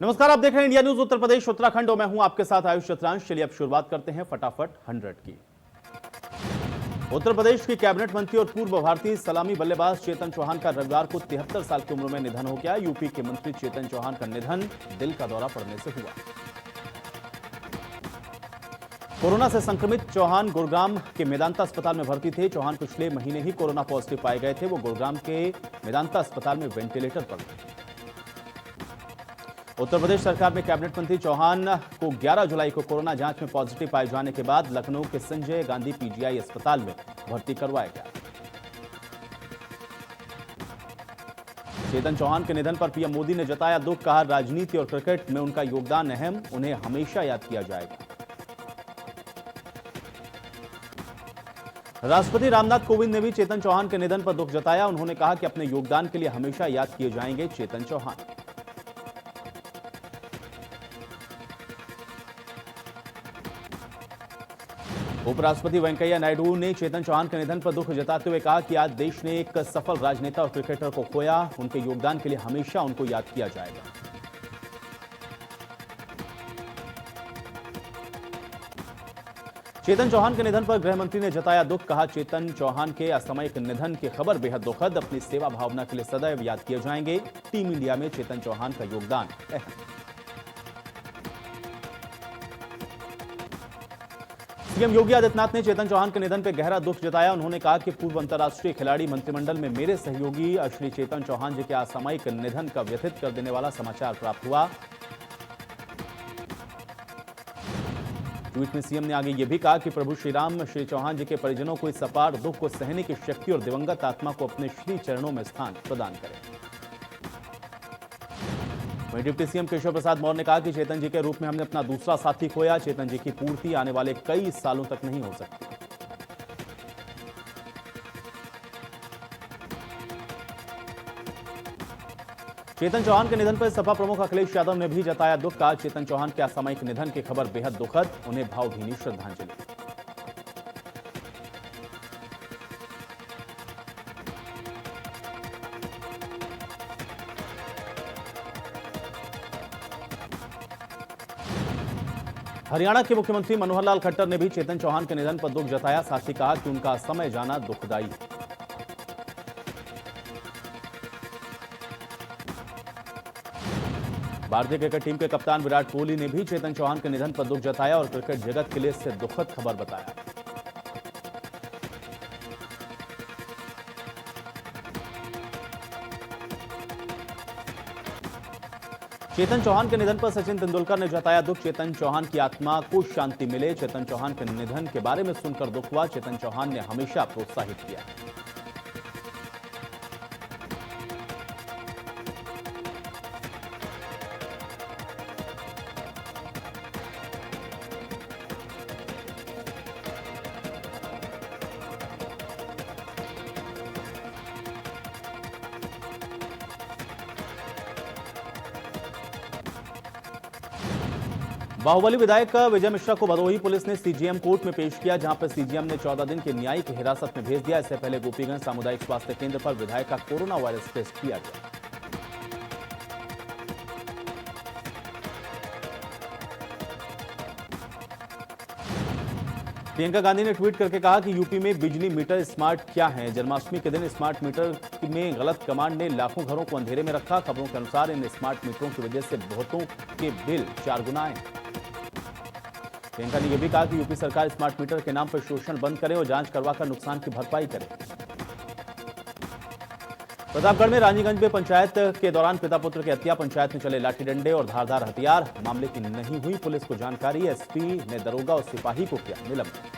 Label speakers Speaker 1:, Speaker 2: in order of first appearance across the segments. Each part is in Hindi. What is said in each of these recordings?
Speaker 1: नमस्कार, आप देख रहे हैं इंडिया न्यूज उत्तर प्रदेश उत्तराखंड और मैं हूं आपके साथ आयुष चतुरांश। चलिए अब शुरुआत करते हैं फटाफट 100 की। उत्तर प्रदेश के कैबिनेट मंत्री और पूर्व भारतीय सलामी बल्लेबाज चेतन चौहान का रविवार को 73 साल की उम्र में निधन हो गया। यूपी के मंत्री चेतन चौहान का निधन दिल का दौरा पड़ने से हुआ। कोरोना से संक्रमित चौहान गुरुग्राम के मेदांता अस्पताल में भर्ती थे। चौहान पिछले महीने ही कोरोना पॉजिटिव पाए गए थे। वो गुरुग्राम के मेदांता अस्पताल में वेंटिलेटर पर थे। उत्तर प्रदेश सरकार में कैबिनेट मंत्री चौहान को 11 जुलाई को कोरोना जांच में पॉजिटिव पाए जाने के बाद लखनऊ के संजय गांधी पीजीआई अस्पताल में भर्ती करवाया गया। चेतन चौहान के निधन पर पीएम मोदी ने जताया दुख, कहा राजनीति और क्रिकेट में उनका योगदान अहम, उन्हें हमेशा याद किया जाएगा। राष्ट्रपति रामनाथ कोविंद ने भी चेतन चौहान के निधन पर दुख जताया। उन्होंने कहा कि अपने योगदान के लिए हमेशा याद किए जाएंगे चेतन चौहान। उपराष्ट्रपति वेंकैया नायडू ने चेतन चौहान के निधन पर दुख जताते हुए कहा कि आज देश ने एक सफल राजनेता और क्रिकेटर को खोया। उनके योगदान के लिए हमेशा उनको याद किया जाएगा। चेतन चौहान के निधन पर गृह मंत्री ने जताया दुख, कहा चेतन चौहान के असामयिक निधन की खबर बेहद दुखद, अपनी सेवा भावना के लिए सदैव याद किए जाएंगे। टीम इंडिया में चेतन चौहान का योगदान अहम। सीएम योगी आदित्यनाथ ने चेतन चौहान के निधन पर गहरा दुख जताया। उन्होंने कहा कि पूर्व अंतर्राष्ट्रीय खिलाड़ी मंत्रिमंडल में मेरे सहयोगी श्री चेतन चौहान जी के असामयिक निधन का व्यथित कर देने वाला समाचार प्राप्त हुआ। ट्वीट में सीएम ने आगे यह भी कहा कि प्रभु श्री राम श्री चौहान जी के परिजनों को इस अपार दुख को सहने की शक्ति और दिवंगत आत्मा को अपने श्री चरणों में स्थान प्रदान करें। वहीं डिप्टी सीएम केशव प्रसाद मौर्य ने कहा कि चेतन जी के रूप में हमने अपना दूसरा साथी खोया। चेतन जी की पूर्ति आने वाले कई सालों तक नहीं हो सकती। चेतन चौहान के निधन पर सपा प्रमुख अखिलेश यादव ने भी जताया दुख, कहा चेतन चौहान के असामयिक निधन की खबर बेहद दुखद, उन्हें भावभीनी श्रद्धांजलि। हरियाणा के मुख्यमंत्री मनोहर लाल खट्टर ने भी चेतन चौहान के निधन पर दुख जताया। साथ ही कहा कि उनका समय जाना दुखदायी है। भारतीय क्रिकेट टीम के कप्तान विराट कोहली ने भी चेतन चौहान के निधन पर दुख जताया और क्रिकेट जगत के लिए इससे दुखद खबर बताया। चेतन चौहान के निधन पर सचिन तेंदुलकर ने जताया दुख, चेतन चौहान की आत्मा को शांति मिले। चेतन चौहान के निधन के बारे में सुनकर दुख हुआ। चेतन चौहान ने हमेशा प्रोत्साहित किया। बाहुबली विधायक विजय मिश्रा को भदोही पुलिस ने सीजीएम कोर्ट में पेश किया, जहां पर सीजीएम ने 14 दिन की न्यायिक हिरासत में भेज दिया। इससे पहले गोपीगंज सामुदायिक स्वास्थ्य केंद्र पर विधायक का कोरोना वायरस टेस्ट किया गया। प्रियंका गांधी ने ट्वीट करके कहा कि यूपी में बिजली मीटर स्मार्ट क्या है। जन्माष्टमी के दिन स्मार्ट मीटर में गलत कमांड ने लाखों घरों को अंधेरे में रखा। खबरों के अनुसार इन स्मार्ट मीटरों की वजह से बहुतों के बिल 4 गुना आए। प्रियंका ने यह भी कहा कि यूपी सरकार स्मार्ट मीटर के नाम पर शोषण बंद करे और जांच करवाकर नुकसान की भरपाई करे। प्रतापगढ़ में रानीगंज में पंचायत के दौरान पिता पुत्र की हत्या, पंचायत में चले लाठी डंडे और धारदार हथियार। मामले की नहीं हुई पुलिस को जानकारी, एसपी ने दरोगा और सिपाही को किया निलंबित।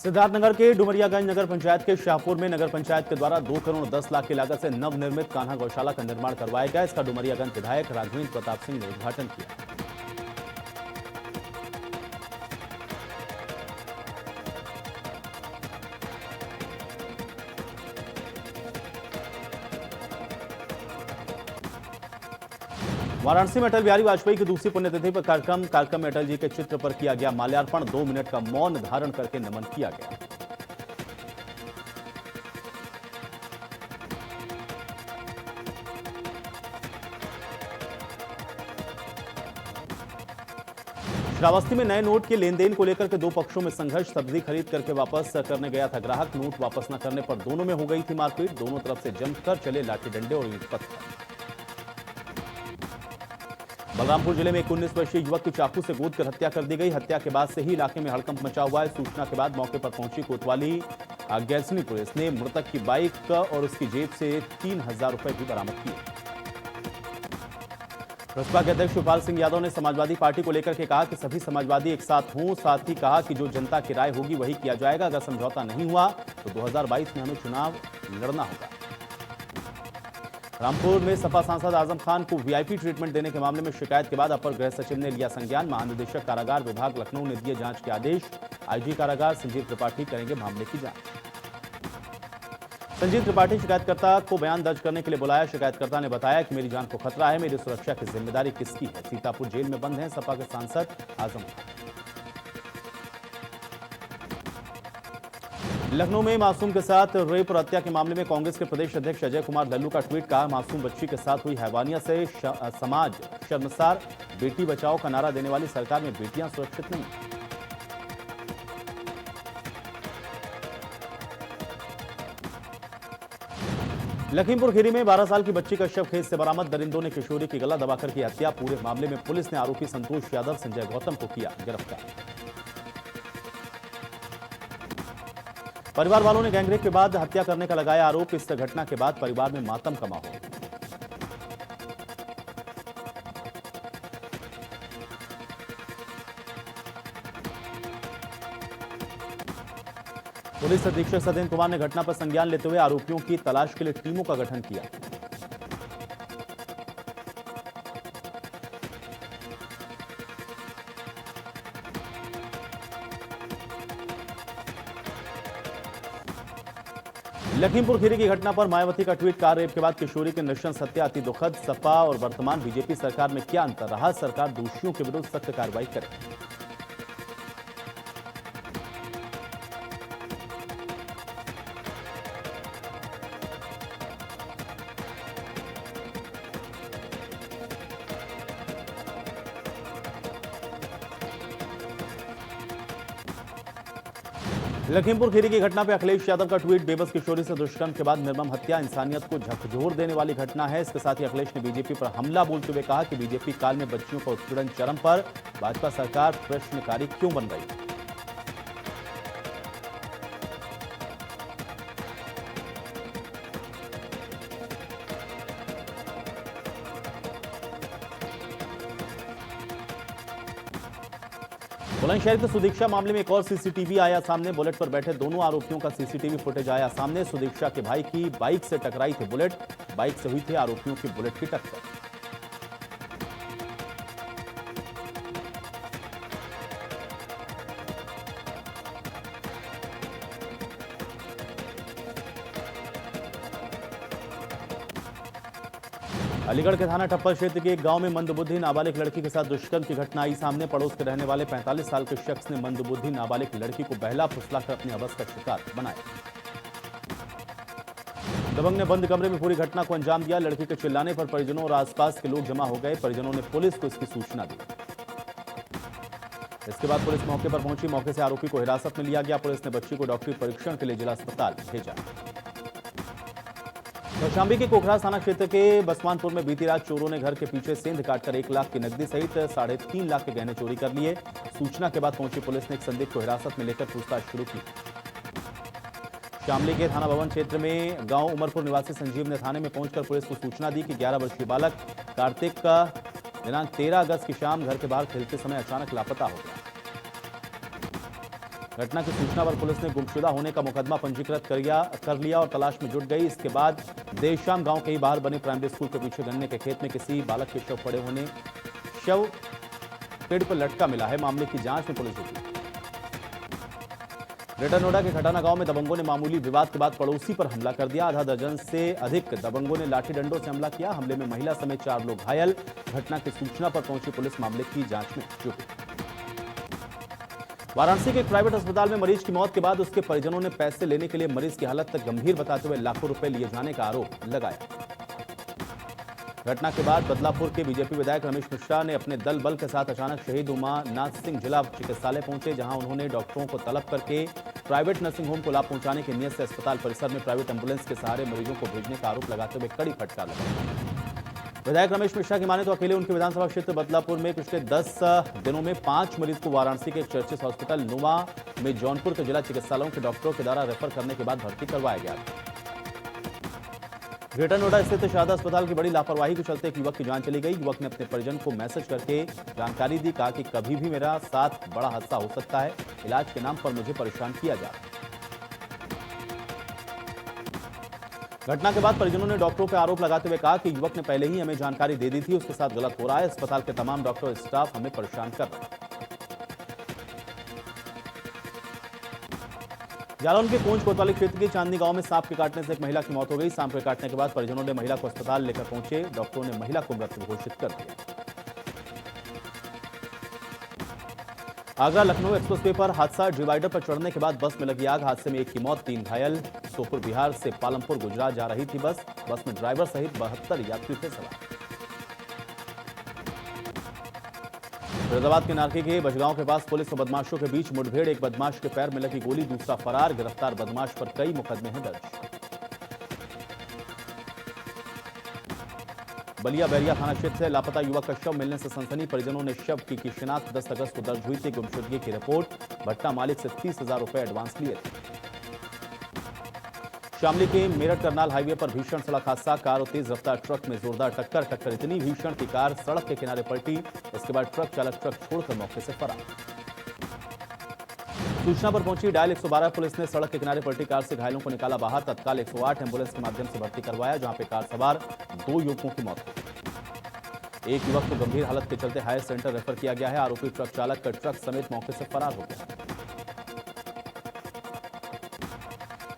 Speaker 1: सिद्धार्थनगर के डुमरियागंज नगर पंचायत के शाहपुर में नगर पंचायत के द्वारा 2 करोड़ 10 लाख की लागत से नवनिर्मित कान्हा गौशाला का निर्माण करवाया गया। इसका डुमरियागंज विधायक राघवेंद्र प्रताप सिंह ने उद्घाटन किया। वाराणसी में अटल बिहारी वाजपेयी की दूसरी पुण्यतिथि पर कार्यक्रम में अटल जी के चित्र पर किया गया माल्यार्पण। 2 मिनट का मौन धारण करके नमन किया गया। श्रावस्ती में नए नोट के लेन देन को लेकर के 2 पक्षों में संघर्ष। सब्जी खरीद करके वापस करने गया था ग्राहक। नोट वापस न करने पर दोनों में हो गई थी मारपीट। दोनों तरफ से जमकर चले लाठी डंडे और ईंट पत्थर। बलरामपुर जिले में एक 19 वर्षीय युवक की चाकू से गोद कर हत्या कर दी गई। हत्या के बाद से ही इलाके में हड़कंप मचा हुआ है। सूचना के बाद मौके पर पहुंची कोतवाली गैसनी पुलिस ने मृतक की बाइक और उसकी जेब से 3000 रुपए भी बरामद किए। बसपा के अध्यक्ष शिवपाल सिंह यादव ने समाजवादी पार्टी को लेकर के कहा कि सभी समाजवादी एक साथ हों। साथ ही कहा कि जो जनता की राय होगी वही किया जाएगा। अगर समझौता नहीं हुआ तो 2022 में हमें चुनाव लड़ना होगा। रामपुर में सपा सांसद आजम खान को वीआईपी ट्रीटमेंट देने के मामले में शिकायत के बाद अपर गृह सचिव ने लिया संज्ञान। महानिदेशक कारागार विभाग लखनऊ ने दिए जांच के आदेश। आईजी कारागार संजीव त्रिपाठी करेंगे मामले की जांच। संजीव त्रिपाठी शिकायतकर्ता को बयान दर्ज करने के लिए बुलाया। शिकायतकर्ता ने बताया कि मेरी जान को खतरा है, मेरी सुरक्षा की जिम्मेदारी किसकी है। सीतापुर जेल में बंद हैं सपा के सांसद आजम खान। लखनऊ में मासूम के साथ रेप और हत्या के मामले में कांग्रेस के प्रदेश अध्यक्ष अजय कुमार लल्लू का ट्वीट। कहा, मासूम बच्ची के साथ हुई हैवानियत से समाज शर्मसार। बेटी बचाओ का नारा देने वाली सरकार में बेटियां सुरक्षित नहीं। लखीमपुर खीरी में 12 साल की बच्ची का शव खेत से बरामद। दरिंदों ने किशोरी की गला दबाकर की हत्या। पूरे मामले में पुलिस ने आरोपी संतोष यादव संजय गौतम को किया गिरफ्तार। परिवार वालों ने गैंगरेप के बाद हत्या करने का लगाया आरोप। इस घटना के बाद परिवार में मातम का माहौल। पुलिस अधीक्षक सत्येंद्र कुमार ने घटना पर संज्ञान लेते हुए आरोपियों की तलाश के लिए टीमों का गठन किया। लखीमपुर खीरी की घटना पर मायावती का ट्वीट। कार रेप के बाद किशोरी की नृशंस हत्या अति दुखद। सपा और वर्तमान बीजेपी सरकार में क्या अंतर रहा? सरकार दोषियों के विरुद्ध सख्त कार्रवाई करे। लखीमपुर खीरी की घटना पर अखिलेश यादव का ट्वीट। बेबस किशोरी से दुष्कर्म के बाद निर्मम हत्या इंसानियत को झकझोर देने वाली घटना है। इसके साथ ही अखिलेश ने बीजेपी पर हमला बोलते हुए कहा कि बीजेपी काल में बच्चियों का उत्पीड़न चरम पर। भाजपा सरकार प्रश्नकारी क्यों बन रही है? बुलंदशहर के सुदीक्षा मामले में एक और सीसीटीवी आया सामने। बुलेट पर बैठे दोनों आरोपियों का सीसीटीवी फुटेज आया सामने। सुदीक्षा के भाई की बाइक से टकराई थी बुलेट। बाइक से हुई थी आरोपियों की बुलेट की टक्कर। अलीगढ़ के थाना टप्पल क्षेत्र के एक गांव में मंदबुद्धि नाबालिग लड़की के साथ दुष्कर्म की घटना आई सामने। पड़ोस के रहने वाले 45 साल के शख्स ने मंदबुद्धि नाबालिग लड़की को बहला फुसलाकर अपनी हवस का शिकार बनाया। दबंग ने बंद कमरे में पूरी घटना को अंजाम दिया। लड़की के चिल्लाने पर परिजनों और आसपास के लोग जमा हो गए। परिजनों ने पुलिस को इसकी सूचना दी। इसके बाद पुलिस मौके पर पहुंची। मौके से आरोपी को हिरासत में लिया गया। पुलिस ने बच्ची को डॉक्टरी परीक्षण के लिए जिला अस्पताल भेजा। कौशाम्बी के कोखराज थाना क्षेत्र के बसवानपुर में बीती रात चोरों ने घर के पीछे सेंध काटकर 1 लाख की नकदी सहित 3.5 लाख के गहने चोरी कर लिए। सूचना के बाद पहुंची पुलिस ने एक संदिग्ध को हिरासत में लेकर पूछताछ शुरू की। शामली के थाना भवन क्षेत्र में गांव उमरपुर निवासी संजीव ने थाने में पहुंचकर पुलिस को सूचना दी कि 11 वर्षीय बालक कार्तिक का दिनांक 13 अगस्त की शाम घर के बाहर खेलते समय अचानक लापता हो गया। घटना की सूचना पर पुलिस ने गुमशुदा होने का मुकदमा पंजीकृत कर लिया और तलाश में जुट गई। इसके बाद देर शाम गांव के ही बाहर बने प्राइमरी स्कूल के पीछे गन्ने के खेत में किसी बालक के शव पेड़ पर लटका मिला है। मामले की जांच में पुलिस जुटी। ग्रेटर नोएडा के खटाना गांव में दबंगों ने मामूली विवाद के बाद पड़ोसी पर हमला कर दिया। आधा दर्जन से अधिक दबंगों ने लाठी डंडों से हमला किया। हमले में महिला समेत 4 लोग घायल। घटना की सूचना पर पहुंची पुलिस मामले की जांच में जुटी। वाराणसी के एक प्राइवेट अस्पताल में मरीज की मौत के बाद उसके परिजनों ने पैसे लेने के लिए मरीज की हालत तक गंभीर बताते हुए लाखों रुपए लिए जाने का आरोप लगाया। घटना के बाद बदलापुर के बीजेपी विधायक रमेश मिश्रा ने अपने दल बल के साथ अचानक शहीद उमानाथ सिंह जिला चिकित्सालय पहुंचे, जहां उन्होंने डॉक्टरों को तलब करके प्राइवेट नर्सिंग होम को लाभ पहुंचाने की नीयत से अस्पताल परिसर में प्राइवेट एम्बुलेंस के सहारे मरीजों को भेजने का आरोप लगाते हुए कड़ी फटकार लगाया। विधायक रमेश मिश्रा की माने तो अकेले उनके विधानसभा क्षेत्र बदलापुर में पिछले 10 दिनों में 5 मरीज को वाराणसी के एक चर्चित हॉस्पिटल नोवा में जौनपुर के जिला चिकित्सालयों के डॉक्टरों के द्वारा रेफर करने के बाद भर्ती करवाया गया। ग्रेटर नोएडा स्थित शारदा अस्पताल की बड़ी लापरवाही के चलते एक युवक की जान चली गई। युवक ने अपने परिजन को मैसेज करके जानकारी दी, कहा कि कभी भी मेरा साथ बड़ा हादसा हो सकता है, इलाज के नाम पर मुझे परेशान किया जा रहा है। घटना के बाद परिजनों ने डॉक्टरों पर आरोप लगाते हुए कहा कि युवक ने पहले ही हमें जानकारी दे दी थी, उसके साथ गलत हो रहा है। अस्पताल के तमाम डॉक्टर और स्टाफ हमें परेशान कर रहे हैं। जालौन के कोंच कोतवाली क्षेत्र के चांदनी गांव में सांप के काटने से एक महिला की मौत हो गई। सांप के काटने के बाद परिजनों ने महिला को अस्पताल लेकर पहुंचे। डॉक्टरों ने महिला को मृत घोषित कर दिया। आगरा लखनऊ एक्सप्रेसवे पर हादसा। डिवाइडर पर चढ़ने के बाद बस में लगी आग। हादसे में एक की मौत, 3 घायल। सोपुर बिहार से पालमपुर गुजरात जा रही थी बस में ड्राइवर सहित 72 यात्री थे सवार। फरीदाबाद के नारकी के बजगांव के पास पुलिस और बदमाशों के बीच मुठभेड़। एक बदमाश के पैर में लगी गोली, दूसरा फरार। गिरफ्तार बदमाश पर कई मुकदमे हैं दर्ज। बलिया बैरिया थाना क्षेत्र से लापता युवक का शव मिलने से सनसनी। परिजनों ने शव की शिनाख्त 10 अगस्त को दर्ज हुई थी। गुमशुदगी की रिपोर्ट। भट्टा मालिक से 30,000 रुपए एडवांस लिए थे। शामली के मेरठ करनाल हाईवे पर भीषण सड़क हादसा। कार और तेज रफ्तार ट्रक में जोरदार टक्कर इतनी भीषण की कार सड़क के किनारे पलटी। इसके बाद ट्रक चालक ट्रक छोड़कर मौके से फरार। सूचना पर पहुंची डायल 112 पुलिस ने सड़क के किनारे पलटी कार से घायलों को निकाला बाहर। तत्काल 108 एम्बुलेंस के माध्यम से भर्ती करवाया, जहां पे कार सवार 2 युवकों की मौत हुई। एक युवक को गंभीर हालत के चलते हायर सेंटर रेफर किया गया है। आरोपी ट्रक चालक का ट्रक समेत मौके से फरार हो गया।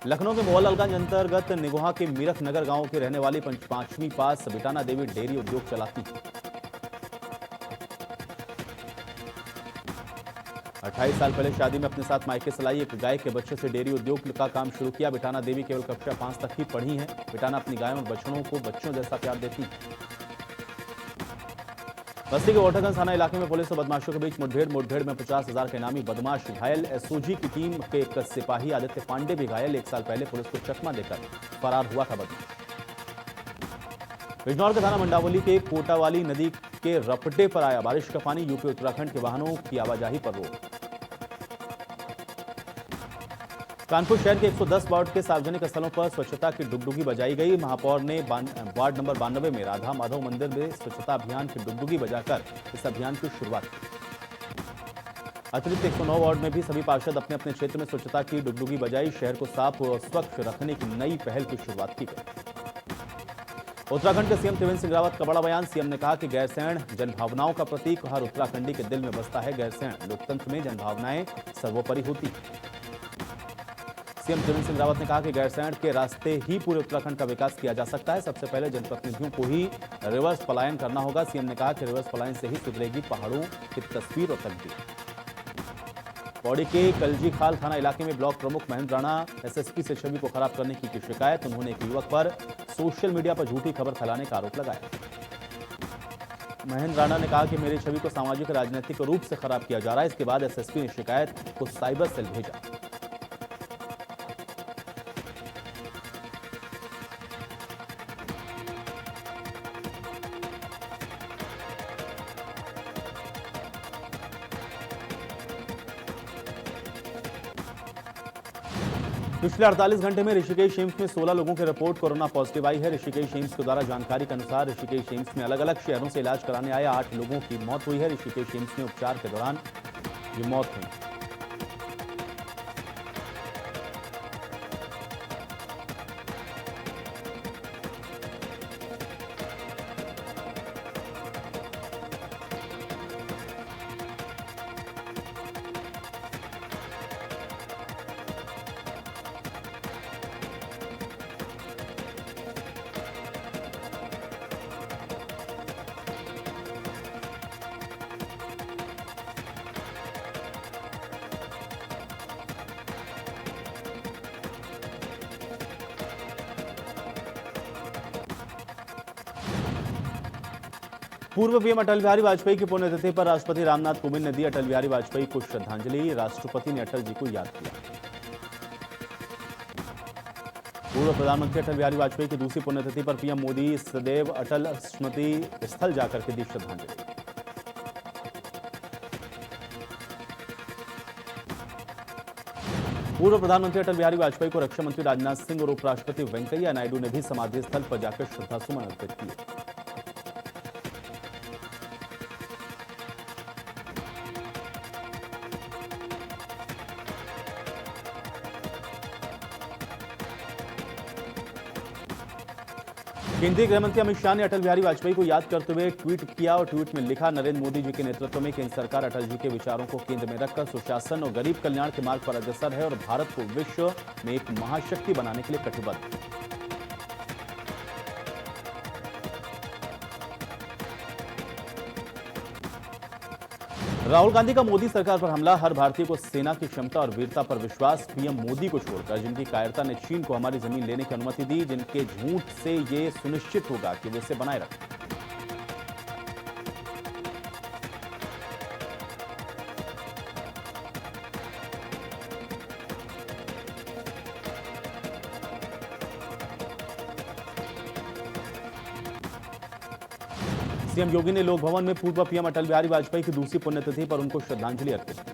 Speaker 1: लखनऊ के मोहल्लागंज अंतर्गत निगोहा के मीरख नगर गांव के रहने वाली 5वीं पास बिटाना देवी डेयरी उद्योग चलाती है। 28 साल पहले शादी में अपने साथ मायके से लाई एक गाय के बच्चे से डेयरी उद्योग का काम शुरू किया। बिटाना देवी केवल कक्षा 5 तक ही पढ़ी है। बिटाना अपनी गायों और बछड़ों को बच्चों जैसा प्यार देती है। बस्ती के वाटरगंज थाना इलाके में पुलिस और बदमाशों के बीच मुठभेड़ में 50,000 के इनामी बदमाश घायल। एसओजी की टीम के एक सिपाही आदित्य पांडे भी घायल। 1 साल पहले पुलिस को चकमा देकर फरार हुआ था बदमाश। बिजनौर के थाना मंडावली के कोटावाली नदी के रपटे पर आया बारिश का पानी। यूपी उत्तराखंड के वाहनों की आवाजाही पर रोक। कानपुर शहर के 110 वार्ड के सार्वजनिक स्थलों पर स्वच्छता की डुगडुगी बजाई गई। महापौर ने वार्ड नंबर 92 में राधा माधव मंदिर में स्वच्छता अभियान की डुगडुगी बजाकर इस अभियान की शुरुआत की। अतिरिक्त 109 वार्ड में भी सभी पार्षद अपने अपने क्षेत्र में स्वच्छता की डुगडुगी बजाई। शहर को साफ और स्वच्छ रखने की नई पहल की शुरुआत की गई। उत्तराखंड के सीएम त्रिवेंद्र सिंह रावत का बड़ा बयान। सीएम ने कहा कि गैरसैंण जनभावनाओं का प्रतीक हर उत्तराखंडी के दिल में बसता है। गैरसैंण लोकतंत्र में जनभावनाएं सर्वोपरि होती है। सीएम त्रिवेंद्र सिंह रावत ने कहा कि गैरसैंण के रास्ते ही पूरे उत्तराखंड का विकास किया जा सकता है। सबसे पहले जनप्रतिनिधियों को ही रिवर्स पलायन करना होगा। सीएम ने कहा कि रिवर्स पलायन से ही सुधरेगी पहाड़ों की तस्वीर और तकदीर। पौड़ी के कलजी खाल थाना इलाके में ब्लॉक प्रमुख महेंद्र राणा एसएसपी से छवि को खराब करने की शिकायत। उन्होंने एक युवक पर सोशल मीडिया पर झूठी खबर फैलाने का आरोप लगाया। महेंद्र राणा ने कहा कि मेरी छवि को सामाजिक राजनीतिक रूप से खराब किया जा रहा है। इसके बाद एसएसपी ने शिकायत को साइबर सेल भेजा। पिछले 48 घंटे में ऋषिकेश एम्स में 16 लोगों की रिपोर्ट कोरोना पॉजिटिव आई है। ऋषिकेश एम्स के द्वारा जानकारी के अनुसार ऋषिकेश एम्स में अलग अलग शहरों से इलाज कराने आए 8 लोगों की मौत हुई है। ऋषिकेश एम्स में उपचार के दौरान ये मौत हुई। पूर्व पीएम अटल बिहारी वाजपेयी की पुण्यतिथि पर राष्ट्रपति रामनाथ कोविंद ने दी अटल बिहारी वाजपेयी को श्रद्धांजलि। राष्ट्रपति ने अटल जी को याद किया। पूर्व प्रधानमंत्री अटल बिहारी वाजपेयी की दूसरी पुण्यतिथि पर पीएम मोदी सदैव अटल स्मृति स्थल जाकर के दी श्रद्धांजलि। पूर्व प्रधानमंत्री अटल बिहारी वाजपेयी को रक्षा मंत्री राजनाथ सिंह और उपराष्ट्रपति वेंकैया नायडू ने भी समाधि स्थल पर जाकर श्रद्धासुमन अर्पित किए। केंद्रीय गृहमंत्री अमित शाह ने अटल बिहारी वाजपेयी को याद करते हुए ट्वीट किया और ट्वीट में लिखा, नरेंद्र मोदी जी के नेतृत्व में केंद्र सरकार अटल जी के विचारों को केंद्र में रखकर सुशासन और गरीब कल्याण के मार्ग पर अग्रसर है और भारत को विश्व में एक महाशक्ति बनाने के लिए कटिबद्ध है। राहुल गांधी का मोदी सरकार पर हमला, हर भारतीय को सेना की क्षमता और वीरता पर विश्वास। पीएम मोदी को छोड़कर जिनकी कायरता ने चीन को हमारी जमीन लेने की अनुमति दी, जिनके झूठ से ये सुनिश्चित होगा कि वे इसे बनाए रखें। सीएम योगी ने लोक भवन में पूर्व पीएम अटल बिहारी वाजपेयी की दूसरी पुण्यतिथि पर उनको श्रद्धांजलि अर्पित की।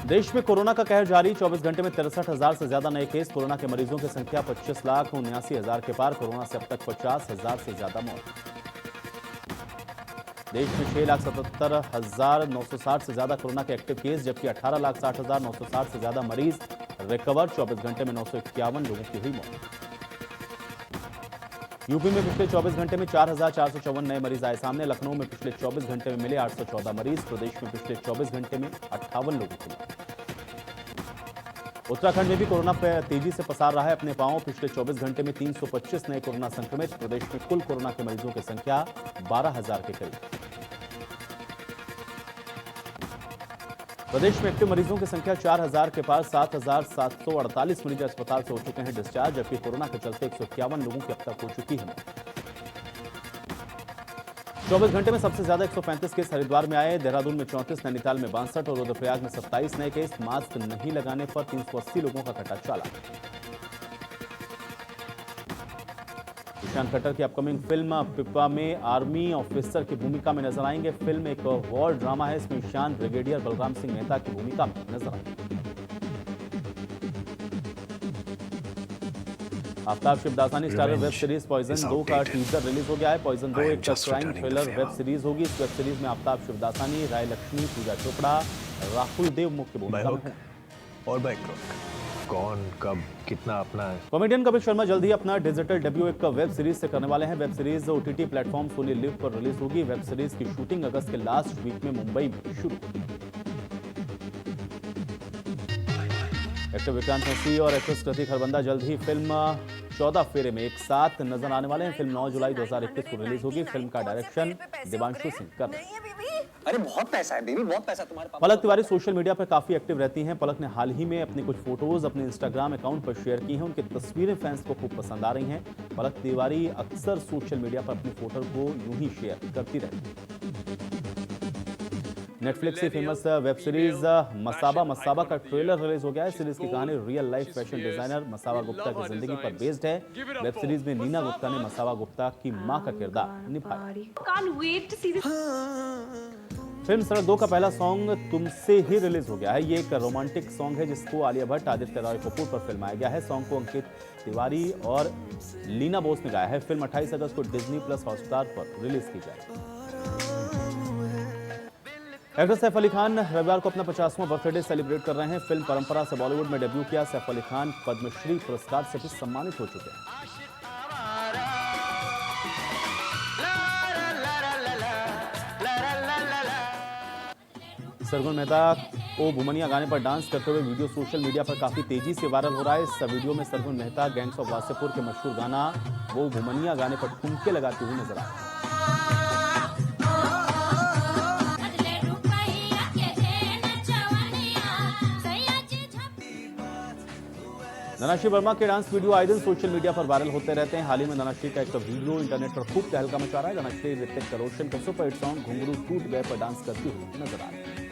Speaker 1: देश में कोरोना का कहर जारी, 24 घंटे में 63,000 से ज्यादा नए केस। कोरोना के मरीजों की संख्या 25,79,000 के पार। कोरोना से अब तक 50,000 से ज्यादा मौत। देश में 6,77,960 से ज्यादा कोरोना के एक्टिव केस, जबकि 18,60,960 से ज्यादा मरीज रिकवर। 24 घंटे में 951 लोगों की हुई मौत। यूपी में पिछले 24 घंटे में 4,454 नए मरीज आए सामने। लखनऊ में पिछले 24 घंटे में मिले 814 मरीज। प्रदेश में पिछले 24 घंटे में 58 लोगों की मौत। उत्तराखंड में भी कोरोना तेजी से पसार रहा है अपने पांव। पिछले 24 घंटे में 325 नए कोरोना संक्रमित। प्रदेश में कुल कोरोना के मरीजों की संख्या 12,000 के करीब। प्रदेश में एक्टिव मरीजों की संख्या 4,000 के पार। 7,748 मरीज अस्पताल से हो चुके हैं डिस्चार्ज, जबकि कोरोना के चलते 151 लोगों की अब तक हो चुकी है। 24 घंटे में सबसे ज्यादा 135 केस हरिद्वार में आए। देहरादून में 34, नैनीताल में 62 और रुद्रप्रयाग में 27 नए केस। मास्क नहीं लगाने पर 380 लोगों का कटा चालान। ईशान खट्टर की अपकमिंग फिल्म पिप्पा में आर्मी ऑफिसर की भूमिका में नजर आएंगे। फिल्म एक वॉर ड्रामा है। इसमें ईशान ब्रिगेडियर बलराम सिंह मेहता की भूमिका में नजर आएंगे। Aftab Shivdasani starrer web series poison 2 का टीजर रिलीज हो गया है। पॉइजन 2 एक क्राइम थ्रिलर वेब सीरीज होगी। इस वेब सीरीज में आफ्ताब शिवदासानी, राय लक्ष्मी, पूजा चोपड़ा, राहुल देव मुख्य भूमिका में हैं।
Speaker 2: और कौन कब कितना अपना है।
Speaker 1: कॉमेडियन कपिल शर्मा जल्द ही अपना डिजिटल डेब्यू एक वेब सीरीज से करने वाले हैं। Web series OTT platform Sony LIV पर रिलीज होगी। वेब सीरीज की शूटिंग अगस्त के लास्ट वीक में मुंबई में शुरू होगी। एक्टर विक्रांत मैसी और एक्ट्रेस कृति खरबंदा जल्द ही फिल्म 14 फेरे में एक साथ नजर आने वाले हैं। फिल्म 9 जुलाई 2021 को रिलीज होगी। फिल्म का डायरेक्शन दिवांशु सिंह कर रहे हैं।
Speaker 3: अरे बहुत पैसा है बेबी, बहुत पैसा तुम्हारे पास।
Speaker 1: पलक तिवारी सोशल मीडिया पर काफी एक्टिव रहती हैं। पलक ने हाल ही में अपनी कुछ फोटोज अपने इंस्टाग्राम अकाउंट पर शेयर की हैं। उनकी तस्वीरें फैंस को खूब पसंद आ रही हैं। पलक तिवारी अक्सर सोशल मीडिया पर अपनी फोटो को यूं ही शेयर करती रहती हैं। नेटफ्लिक्स की फेमस वेब सीरीज मसाबा का ट्रेलर रिलीज हो गया है। सीरीज की कहानी real life fashion designer Masaba Gupta की जिंदगी पर बेस्ड है। वेब सीरीज में नीना गुप्ता ने मसाबा गुप्ता की मां का किरदार निभाया। फिल्म सड़क 2 का पहला सॉन्ग तुमसे ही रिलीज हो गया है। ये एक रोमांटिक सॉन्ग है जिसको आलिया भट्ट, आदित्य रॉय कपूर पर फिल्माया गया है। सॉन्ग को अंकित तिवारी और लीना बोस ने गाया है। फिल्म 28 अगस्त को डिज्नी प्लस हॉटस्टार पर रिलीज की जाएगी। एक्टर सैफ अली खान रविवार को अपना 50वां बर्थडे सेलिब्रेट कर रहे हैं। फिल्म परंपरा से बॉलीवुड में डेब्यू किया सैफ अली खान पद्मश्री पुरस्कार से भी सम्मानित हो चुके हैं। सरगुन मेहता ओ भूमनिया गाने पर डांस करते हुए वीडियो सोशल मीडिया पर काफी तेजी से वायरल हो रहा है। इस वीडियो में सरगुन मेहता गैंग्स ऑफ वासेपुर के मशहूर गाना वो भूमनिया गाने पर ठुमके लगाते हुए नजर आए। धनाश्री वर्मा के डांस वीडियो आए दिन सोशल मीडिया पर वायरल होते रहते हैं। हाल ही में धनाश्री का एक वीडियो इंटरनेट पर खूब तहलका मचा रहा है। धनाश्री ऋतिक रोशन का सुपर हिट सॉन्ग घुंघरू टूट गए पर डांस करती हुई नजर आ रही है।